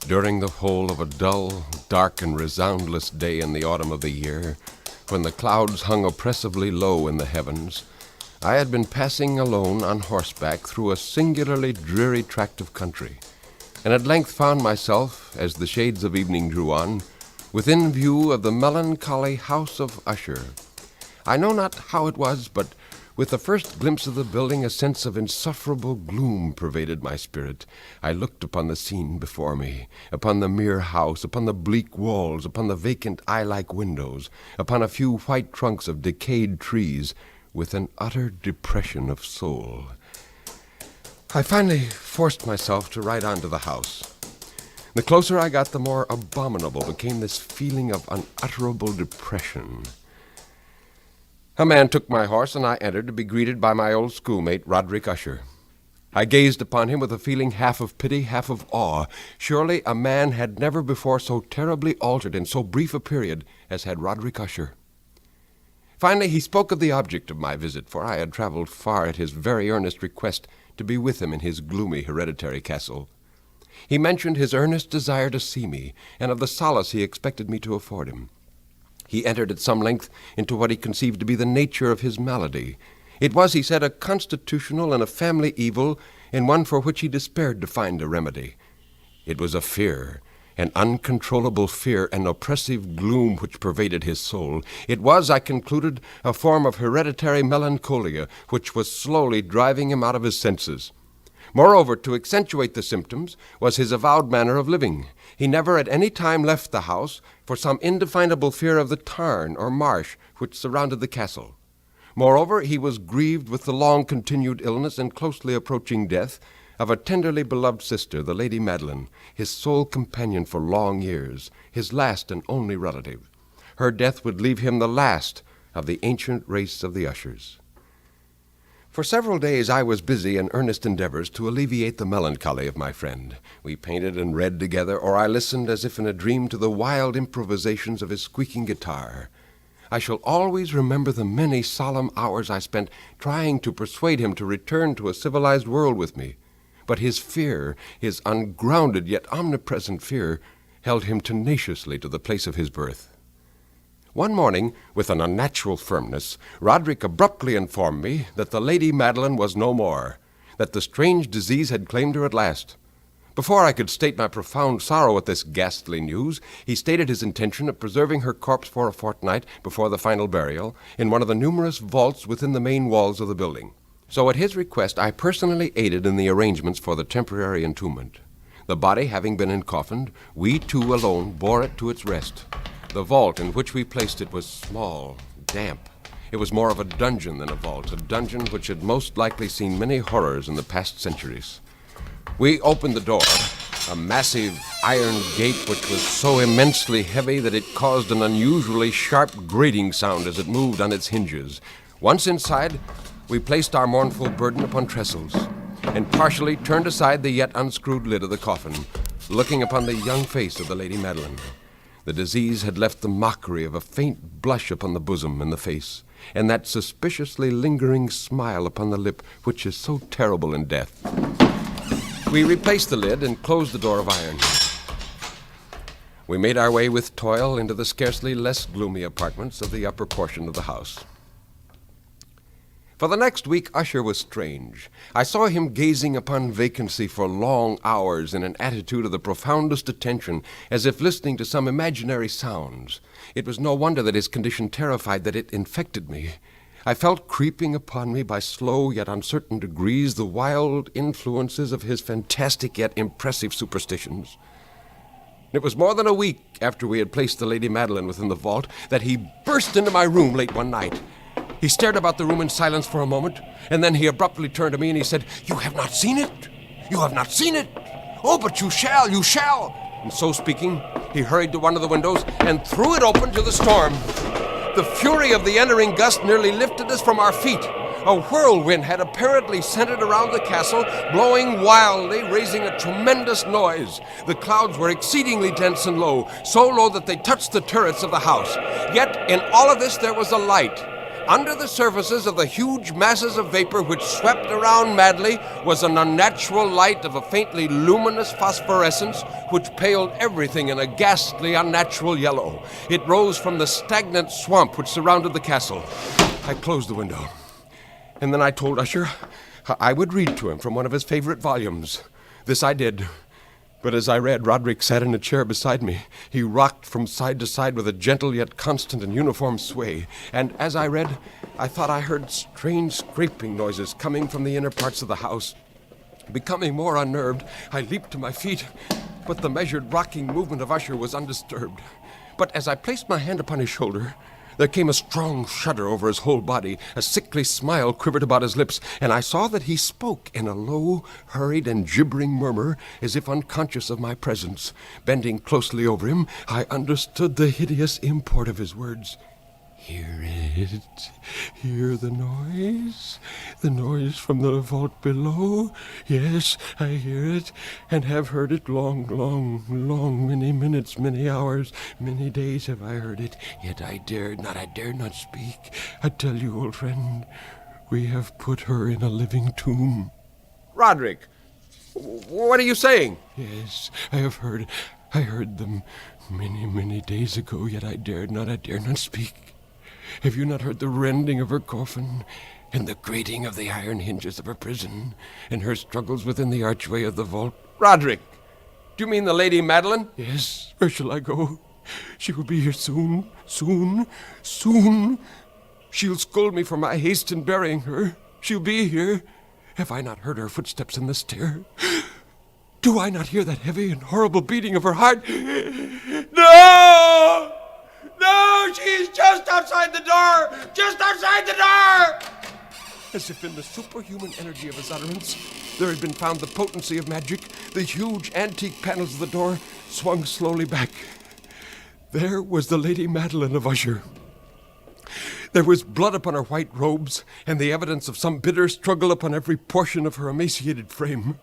During the whole of a dull, dark, and resoundless day in the autumn of the year, when the clouds hung oppressively low in the heavens, I had been passing alone on horseback through a singularly dreary tract of country, and at length found myself, as the shades of evening drew on, within view of the melancholy house of Usher. I know not how it was, but with the first glimpse of the building a sense of insufferable gloom pervaded my spirit. I looked upon the scene before me, upon the mere house, upon the bleak walls, upon the vacant eye-like windows, upon a few white trunks of decayed trees, with an utter depression of soul. I finally forced myself to ride on to the house. The closer I got, the more abominable became this feeling of unutterable depression. A man took my horse, and I entered to be greeted by my old schoolmate, Roderick Usher. I gazed upon him with a feeling half of pity, half of awe. Surely a man had never before so terribly altered in so brief a period as had Roderick Usher. Finally, he spoke of the object of my visit, for I had traveled far at his very earnest request to be with him in his gloomy hereditary castle. He mentioned his earnest desire to see me, and of the solace he expected me to afford him. He entered at some length into what he conceived to be the nature of his malady. It was, he said, a constitutional and a family evil, and one for which he despaired to find a remedy. It was a fear, an uncontrollable fear, an oppressive gloom which pervaded his soul. It was, I concluded, a form of hereditary melancholia which was slowly driving him out of his senses. Moreover, to accentuate the symptoms, was his avowed manner of living. He never at any time left the house for some indefinable fear of the tarn or marsh which surrounded the castle. Moreover, he was grieved with the long-continued illness and closely approaching death of a tenderly beloved sister, the Lady Madeline, his sole companion for long years, his last and only relative. Her death would leave him the last of the ancient race of the Ushers. For several days I was busy in earnest endeavors to alleviate the melancholy of my friend. We painted and read together, or I listened as if in a dream to the wild improvisations of his squeaking guitar. I shall always remember the many solemn hours I spent trying to persuade him to return to a civilized world with me. But his fear, his ungrounded yet omnipresent fear, held him tenaciously to the place of his birth. One morning, with an unnatural firmness, Roderick abruptly informed me that the Lady Madeline was no more, that the strange disease had claimed her at last. Before I could state my profound sorrow at this ghastly news, he stated his intention of preserving her corpse for a fortnight before the final burial in one of the numerous vaults within the main walls of the building. So at his request, I personally aided in the arrangements for the temporary entombment. The body having been encoffined, we two alone bore it to its rest. The vault in which we placed it was small, damp. It was more of a dungeon than a vault, a dungeon which had most likely seen many horrors in the past centuries. We opened the door, a massive iron gate which was so immensely heavy that it caused an unusually sharp grating sound as it moved on its hinges. Once inside, we placed our mournful burden upon trestles, and partially turned aside the yet unscrewed lid of the coffin, looking upon the young face of the Lady Madeline. The disease had left the mockery of a faint blush upon the bosom and the face, and that suspiciously lingering smile upon the lip which is so terrible in death. We replaced the lid and closed the door of iron. We made our way with toil into the scarcely less gloomy apartments of the upper portion of the house. For the next week, Usher was strange. I saw him gazing upon vacancy for long hours in an attitude of the profoundest attention, as if listening to some imaginary sounds. It was no wonder that his condition terrified, that it infected me. I felt creeping upon me by slow yet uncertain degrees the wild influences of his fantastic yet impressive superstitions. It was more than a week after we had placed the Lady Madeline within the vault that he burst into my room late one night. He stared about the room in silence for a moment, and then he abruptly turned to me and he said, "You have not seen it? You have not seen it? Oh, but you shall, you shall!" And so speaking, he hurried to one of the windows and threw it open to the storm. The fury of the entering gust nearly lifted us from our feet. A whirlwind had apparently centered around the castle, blowing wildly, raising a tremendous noise. The clouds were exceedingly dense and low, so low that they touched the turrets of the house. Yet in all of this there was a light. Under the surfaces of the huge masses of vapor which swept around madly was an unnatural light of a faintly luminous phosphorescence which paled everything in a ghastly, unnatural yellow. It rose from the stagnant swamp which surrounded the castle. I closed the window, and then I told Usher I would read to him from one of his favorite volumes. This I did. But as I read, Roderick sat in a chair beside me. He rocked from side to side with a gentle yet constant and uniform sway. And as I read, I thought I heard strange scraping noises coming from the inner parts of the house. Becoming more unnerved, I leaped to my feet, but the measured rocking movement of Usher was undisturbed. But as I placed my hand upon his shoulder, there came a strong shudder over his whole body. A sickly smile quivered about his lips, and I saw that he spoke in a low, hurried, and gibbering murmur, as if unconscious of my presence. Bending closely over him, I understood the hideous import of his words. Hear it. Hear the noise from the vault below. Yes, I hear it, and have heard it long, many minutes, many hours, many days have I heard it, yet I dared not speak. I tell you, old friend, we have put her in a living tomb. Roderick, what are you saying? Yes, I heard them many days ago, yet I dare not speak. Have you not heard the rending of her coffin, and the grating of the iron hinges of her prison, and her struggles within the archway of the vault? Roderick, do you mean the Lady Madeline? Yes, where shall I go? She will be here soon. She'll scold me for my haste in burying her. She'll be here. Have I not heard her footsteps in the stair? Do I not hear that heavy and horrible beating of her heart? No! No, she's just outside the door! Just outside the door! As if in the superhuman energy of his utterance, there had been found the potency of magic, the huge antique panels of the door swung slowly back. There was the Lady Madeline of Usher. There was blood upon her white robes, and the evidence of some bitter struggle upon every portion of her emaciated frame.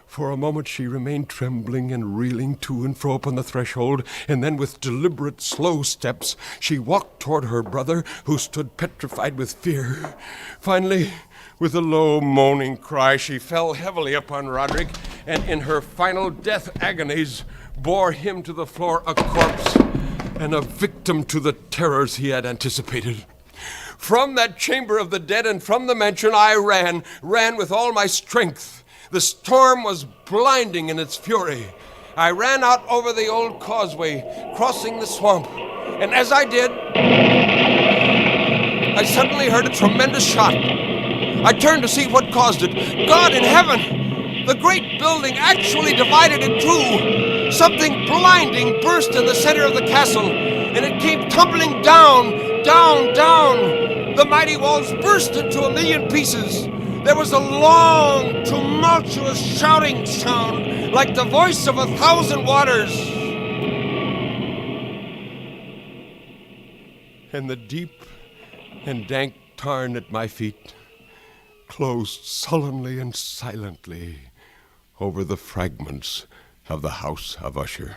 For a moment she remained trembling and reeling to and fro upon the threshold, and then with deliberate, slow steps she walked toward her brother, who stood petrified with fear. Finally, with a low, moaning cry, she fell heavily upon Roderick, and in her final death agonies bore him to the floor a corpse and a victim to the terrors he had anticipated. From that chamber of the dead and from the mansion I ran with all my strength. The storm was blinding in its fury. I ran out over the old causeway, crossing the swamp, and as I did, I suddenly heard a tremendous shot. I turned to see what caused it. God in heaven! The great building actually divided in two. Something blinding burst in the center of the castle, and it came tumbling down. The mighty walls burst into a million pieces. There was a long, tumultuous shouting sound, like the voice of 1,000 waters. And the deep and dank tarn at my feet closed sullenly and silently over the fragments of the house of Usher.